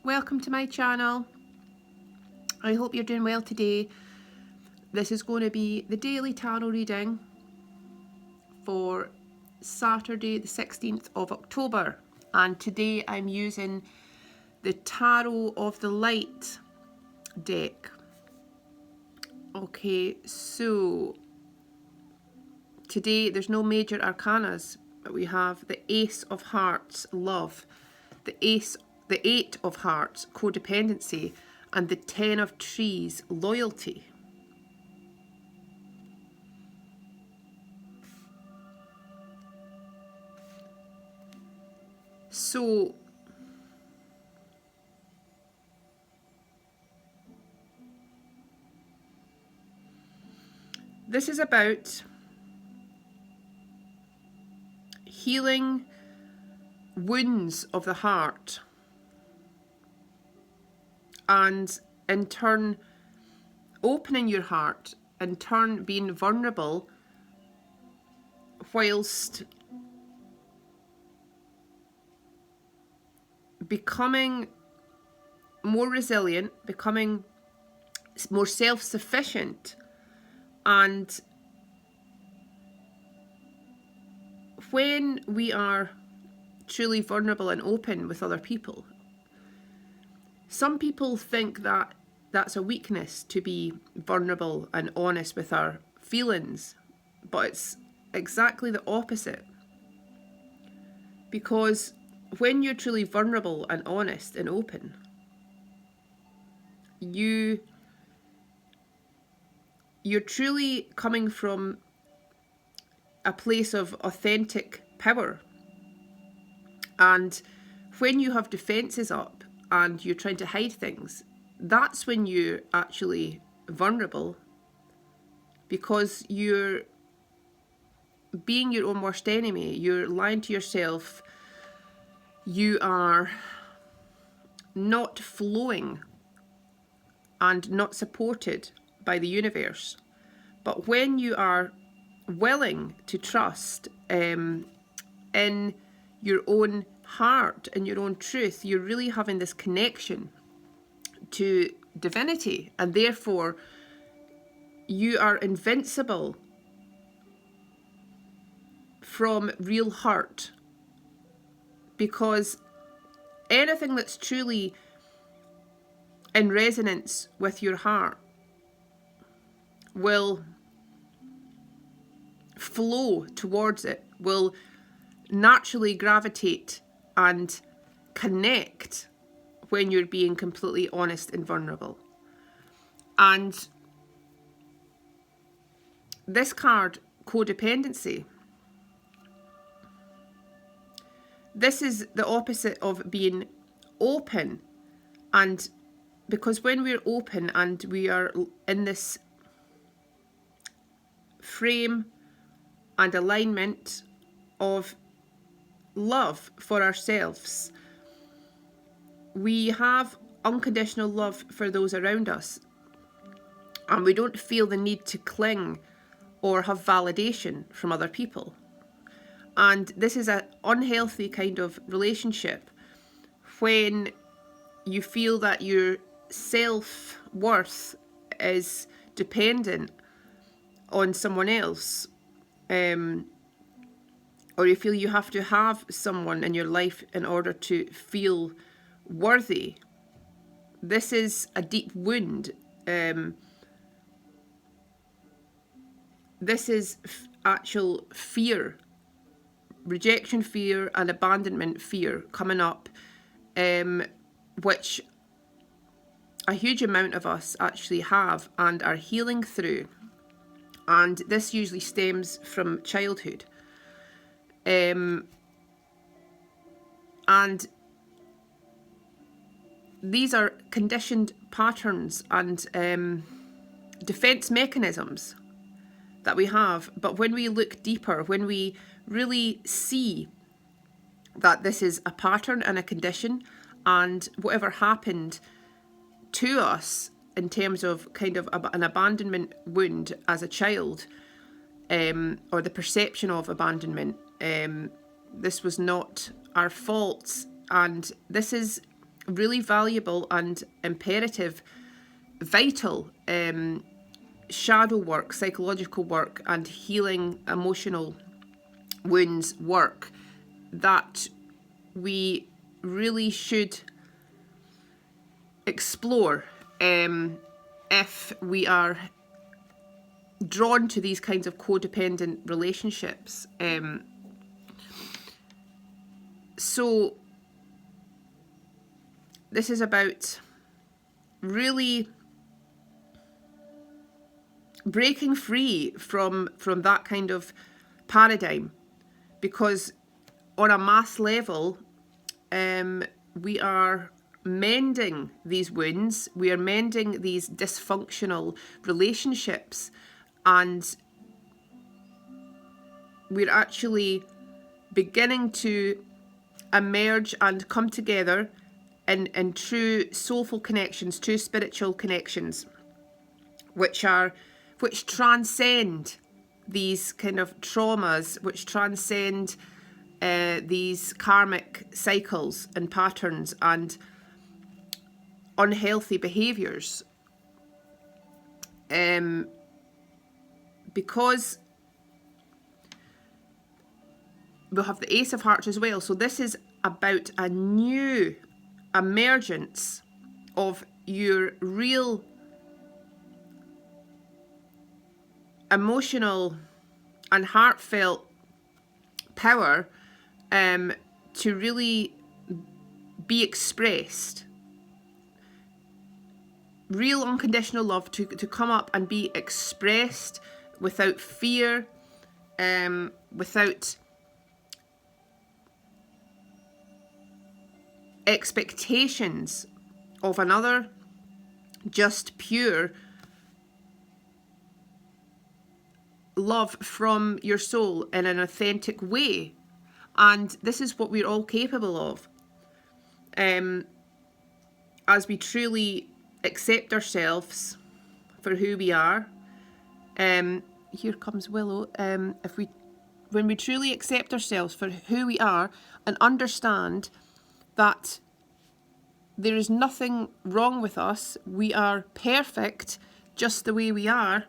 Welcome to my channel. I hope you're doing well today. This is going to be the daily tarot reading for Saturday the 16th of October, and today I'm using the Tarot of the Light deck. Okay, so today there's no major arcanas, but we have the Ace of Hearts, love, the Eight of Hearts, codependency, and the Ten of Trees, loyalty. So this is about healing wounds of the heart, and in turn opening your heart, in turn being vulnerable, whilst becoming more resilient, becoming more self-sufficient. And when we are truly vulnerable and open with other people, some people think that that's a weakness to be vulnerable and honest with our feelings, but it's exactly the opposite. Because when you're truly vulnerable and honest and open, you're truly coming from a place of authentic power. And when you have defenses up and you're trying to hide things, that's when you're actually vulnerable, because you're being your own worst enemy. You're lying to yourself. You are not flowing and not supported by the universe. But when you are willing to trust in your own heart and your own truth, you're really having this connection to divinity, and therefore you are invincible from real hurt. Because anything that's truly in resonance with your heart will flow towards it, will naturally gravitate and connect when you're being completely honest and vulnerable. And this card, codependency, this is the opposite of being open. And because when we're open and we are in this frame and alignment of love for ourselves, we have unconditional love for those around us, and we don't feel the need to cling or have validation from other people. And this is an unhealthy kind of relationship when you feel that your self-worth is dependent on someone else, or you feel you have to have someone in your life in order to feel worthy. This is a deep wound. This is actual fear, rejection fear and abandonment fear coming up, which a huge amount of us actually have and are healing through. And this usually stems from childhood. And these are conditioned patterns and defense mechanisms that we have. But when we look deeper, when we really see that this is a pattern and a condition, and whatever happened to us in terms of kind of an abandonment wound as a child, or the perception of abandonment, this was not our fault, and this is really valuable and imperative, vital shadow work, psychological work, and healing emotional wounds work that we really should explore if we are drawn to these kinds of codependent relationships. So this is about really breaking free from that kind of paradigm, because on a mass level, we are mending these wounds, we are mending these dysfunctional relationships, and we're actually beginning to emerge and come together in true soulful connections, true spiritual connections, which transcend these kind of traumas, which transcend these karmic cycles and patterns and unhealthy behaviours. Because we'll have the Ace of Hearts as well. So this is about a new emergence of your real emotional and heartfelt power to really be expressed. Real unconditional love to come up and be expressed without fear, without expectations of another, just pure love from your soul in an authentic way. And this is what we're all capable of as we truly accept ourselves for who we are. Here comes Willow. When we truly accept ourselves for who we are and understand that there is nothing wrong with us, we are perfect just the way we are,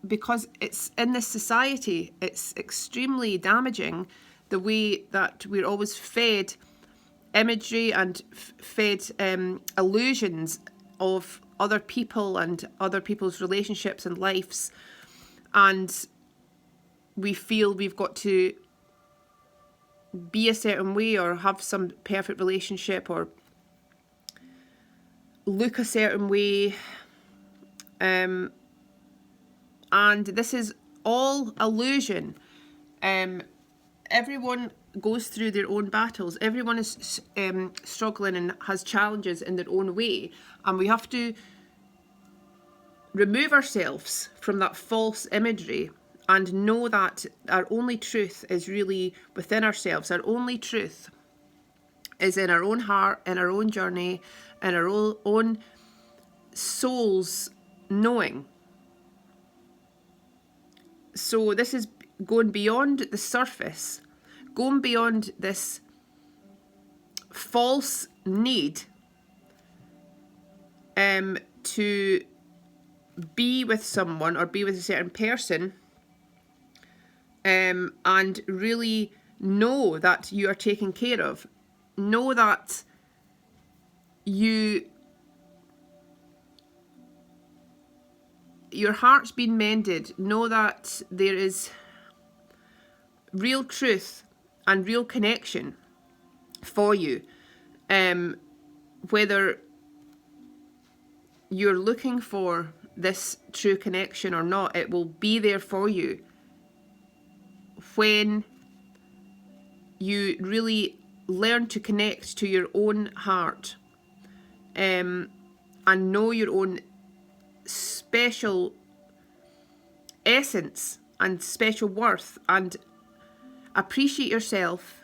because it's in this society, it's extremely damaging the way that we're always fed imagery and fed illusions of other people and other people's relationships and lives, and we feel we've got to be a certain way or have some perfect relationship or look a certain way, and this is all illusion. Everyone goes through their own battles. Everyone is struggling and has challenges in their own way, and we have to remove ourselves from that false imagery and know that our only truth is really within ourselves. Our only truth is in our own heart, in our own journey, in our own soul's knowing. So this is going beyond the surface, going beyond this false need to be with someone or be with a certain person, and really know that you are taken care of. Know that your heart's been mended. Know that there is real truth and real connection for you, whether you're looking for this true connection or not. It will be there for you when you really learn to connect to your own heart, and know your own special essence and special worth, and appreciate yourself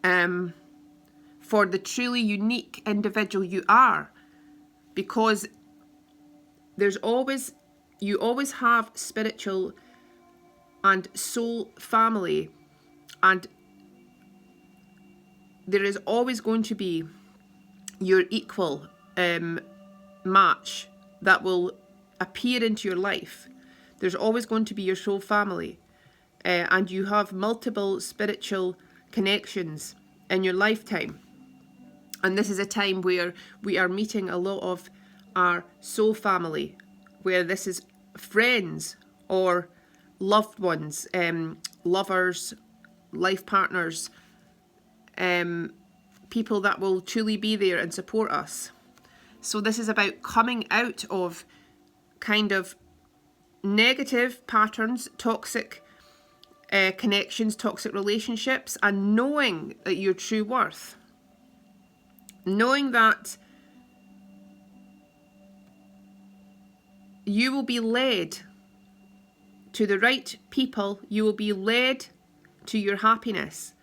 for the truly unique individual you are, because you always have spiritual and soul family And there is always going to be your equal match that will appear into your life. There's always going to be your soul family, and you have multiple spiritual connections in your lifetime. And this is a time where we are meeting a lot of our soul family, where this is friends or loved ones, lovers, life partners, people that will truly be there and support us. So this is about coming out of kind of negative patterns, toxic connections, toxic relationships, and knowing that your true worth. Knowing that you will be led to the right people, you will be led to your happiness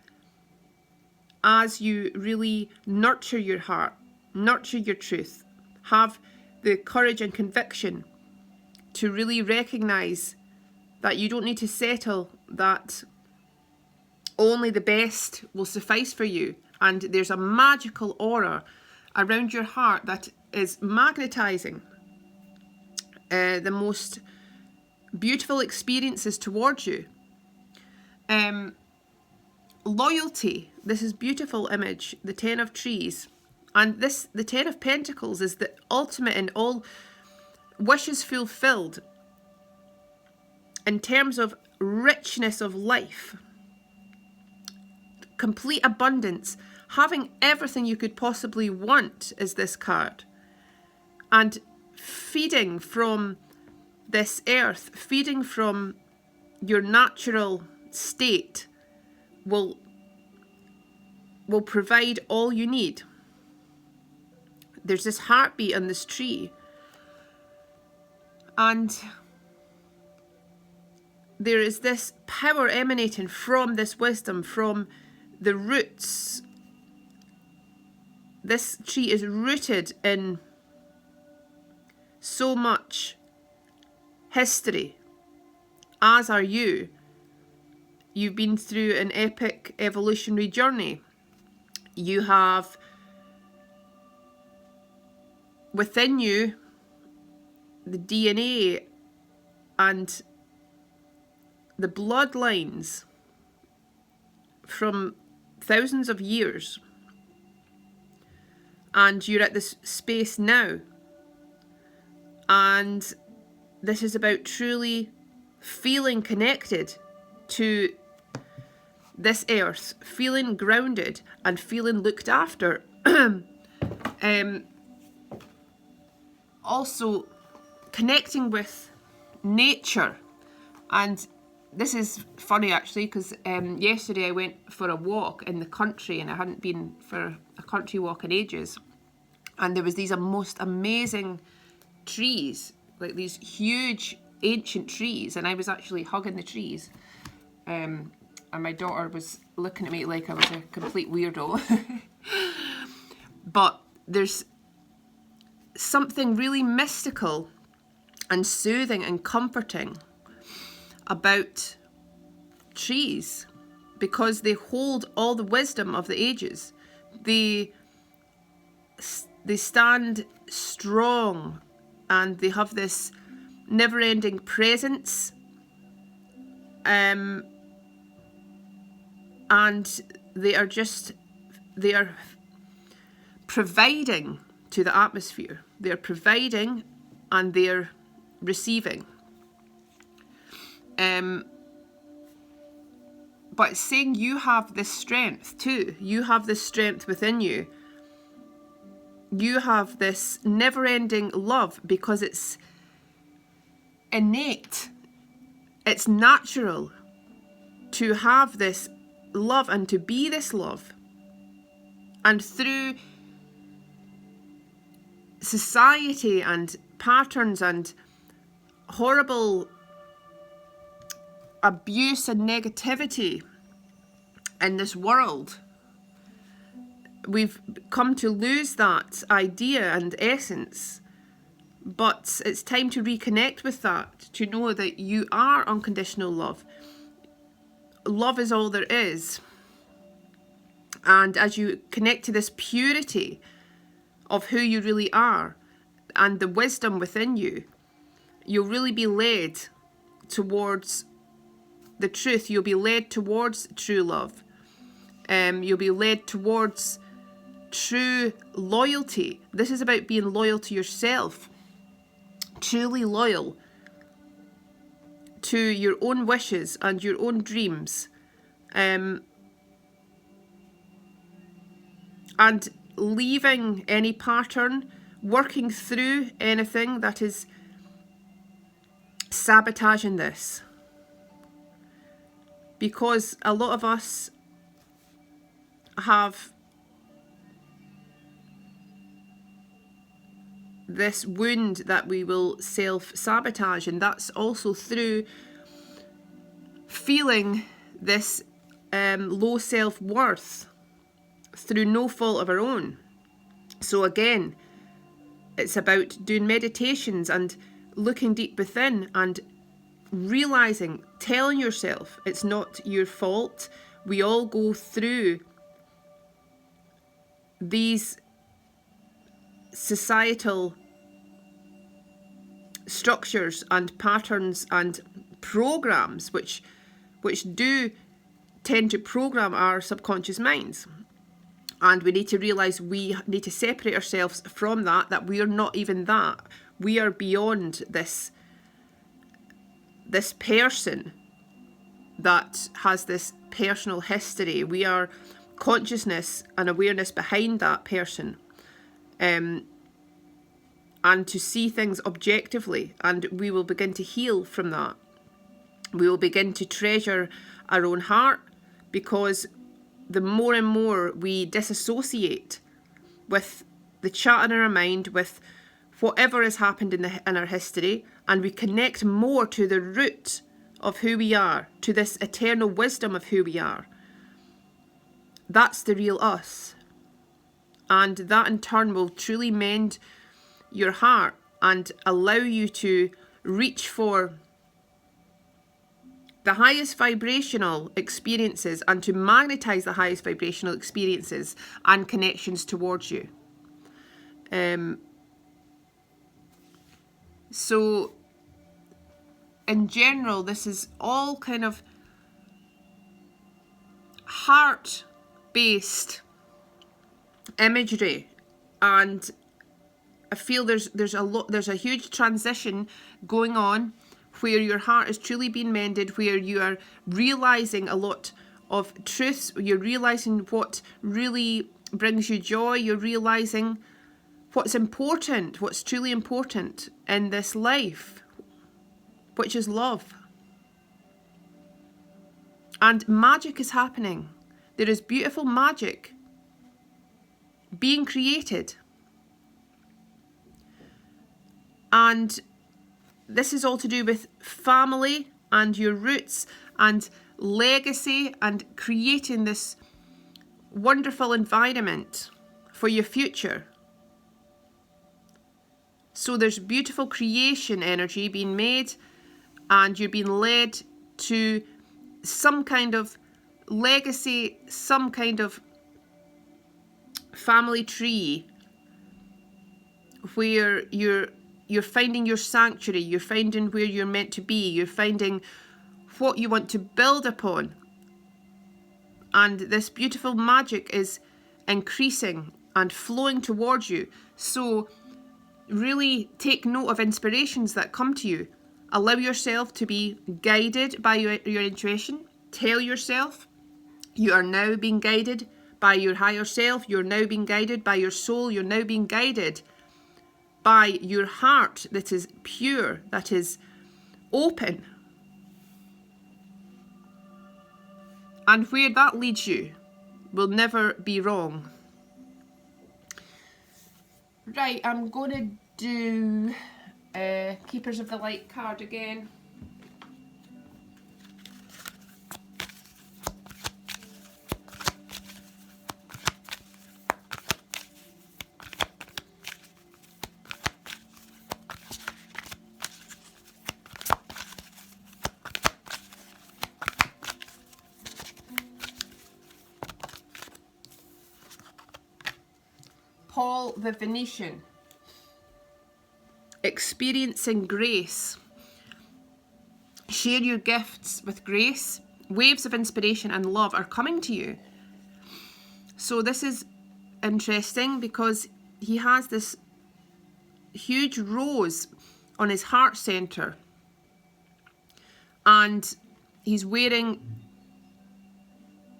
as you really nurture your heart, nurture your truth, have the courage and conviction to really recognize that you don't need to settle, that only the best will suffice for you. And there's a magical aura around your heart that is magnetizing the most beautiful experiences towards you. Loyalty, this is beautiful image, the 10 of trees. And the 10 of pentacles is the ultimate in all wishes fulfilled in terms of richness of life, complete abundance, having everything you could possibly want is this card. And feeding from this earth, feeding from your natural state will provide all you need. There's this heartbeat on this tree, and there is this power emanating from this wisdom, from the roots. This tree is rooted in so much history, as are you. You've been through an epic evolutionary journey. You have within you the DNA and the bloodlines from thousands of years. And you're at this space now. And this is about truly feeling connected to this earth, feeling grounded and feeling looked after. Also connecting with nature. And this is funny actually, because yesterday I went for a walk in the country, and I hadn't been for a country walk in ages. And there was these most amazing trees, like these huge ancient trees, and I was actually hugging the trees. And my daughter was looking at me like I was a complete weirdo. But there's something really mystical and soothing and comforting about trees, because they hold all the wisdom of the ages. They stand strong, and they have this never-ending presence, and they are providing to the atmosphere. They're providing and they're receiving. But it's saying you have this strength too. You have this strength within you. You have this never-ending love, because it's innate. It's natural to have this love and to be this love. And through society and patterns and horrible abuse and negativity in this world, we've come to lose that idea and essence. But it's time to reconnect with that, to know that you are unconditional love. love is all there is. And as you connect to this purity of who you really are and the wisdom within you, you'll really be led towards the truth. You'll be led towards true love. You'll be led towards true loyalty. This is about being loyal to yourself, truly loyal to your own wishes and your own dreams, and leaving any pattern, working through anything that is sabotaging this. Because a lot of us have this wound that we will self-sabotage, and that's also through feeling this low self-worth through no fault of our own. So again, it's about doing meditations and looking deep within and realizing, telling yourself it's not your fault. We all go through these societal structures and patterns and programs which do tend to program our subconscious minds. And we need to realize we need to separate ourselves from that we are not even that. We are beyond this person that has this personal history. We are consciousness and awareness behind that person. And to see things objectively, and we will begin to heal from that. We will begin to treasure our own heart, because the more and more we disassociate with the chat in our mind, with whatever has happened in our history, and we connect more to the root of who we are, to this eternal wisdom of who we are, that's the real us. And that in turn will truly mend your heart and allow you to reach for the highest vibrational experiences and to magnetize the highest vibrational experiences and connections towards you. So in general, this is all kind of heart-based imagery, and I feel there's a huge transition going on where your heart is truly being mended, where you are realizing a lot of truths, you're realizing what really brings you joy, you're realizing what's important, what's truly important in this life, which is love. And magic is happening. There is beautiful magic being created. And this is all to do with family and your roots and legacy and creating this wonderful environment for your future. So there's beautiful creation energy being made, and you're being led to some kind of legacy, some kind of family tree where you're finding your sanctuary, you're finding where you're meant to be, you're finding what you want to build upon. And this beautiful magic is increasing and flowing towards you. So really take note of inspirations that come to you. Allow yourself to be guided by your intuition. Tell yourself you are now being guided by your higher self. You're now being guided by your soul. You're now being guided by your heart that is pure, that is open. And where that leads you will never be wrong. Right, I'm going to do Keepers of the Light card again. Paul the Venetian. Experiencing grace. Share your gifts with grace. Waves of inspiration and love are coming to you. So this is interesting because he has this huge rose on his heart center, and he's wearing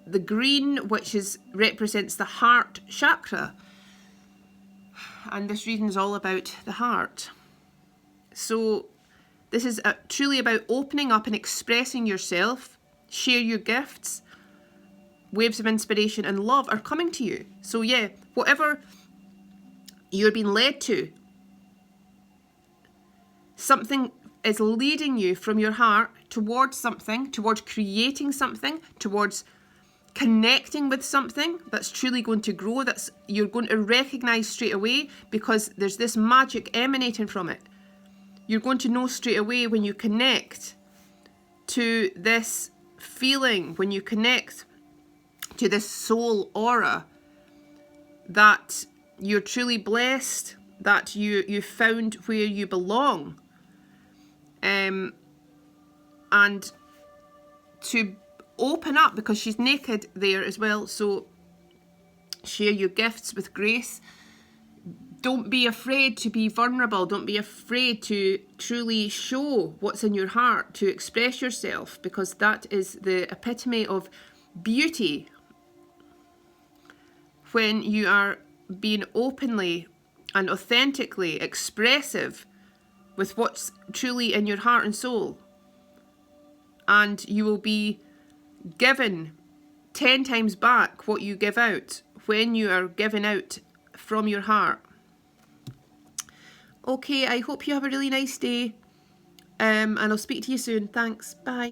the green, which represents the heart chakra, and this reading is all about the heart. So this is truly about opening up and expressing yourself. Share your gifts. Waves of inspiration and love are coming to you. So yeah, whatever you're being led to, something is leading you from your heart towards something, towards creating something, towards connecting with something that's truly going to grow, that's you're going to recognize straight away, because there's this magic emanating from it. You're going to know straight away when you connect to this feeling, when you connect to this soul aura, that you're truly blessed, that you found where you belong. And to open up, because she's naked there as well, so share your gifts with grace. Don't be afraid to be vulnerable. Don't be afraid to truly show what's in your heart, to express yourself, because that is the epitome of beauty. When you are being openly and authentically expressive with what's truly in your heart and soul. And you will be given 10 times back what you give out when you are giving out from your heart. Okay, I hope you have a really nice day, and I'll speak to you soon. Thanks. Bye.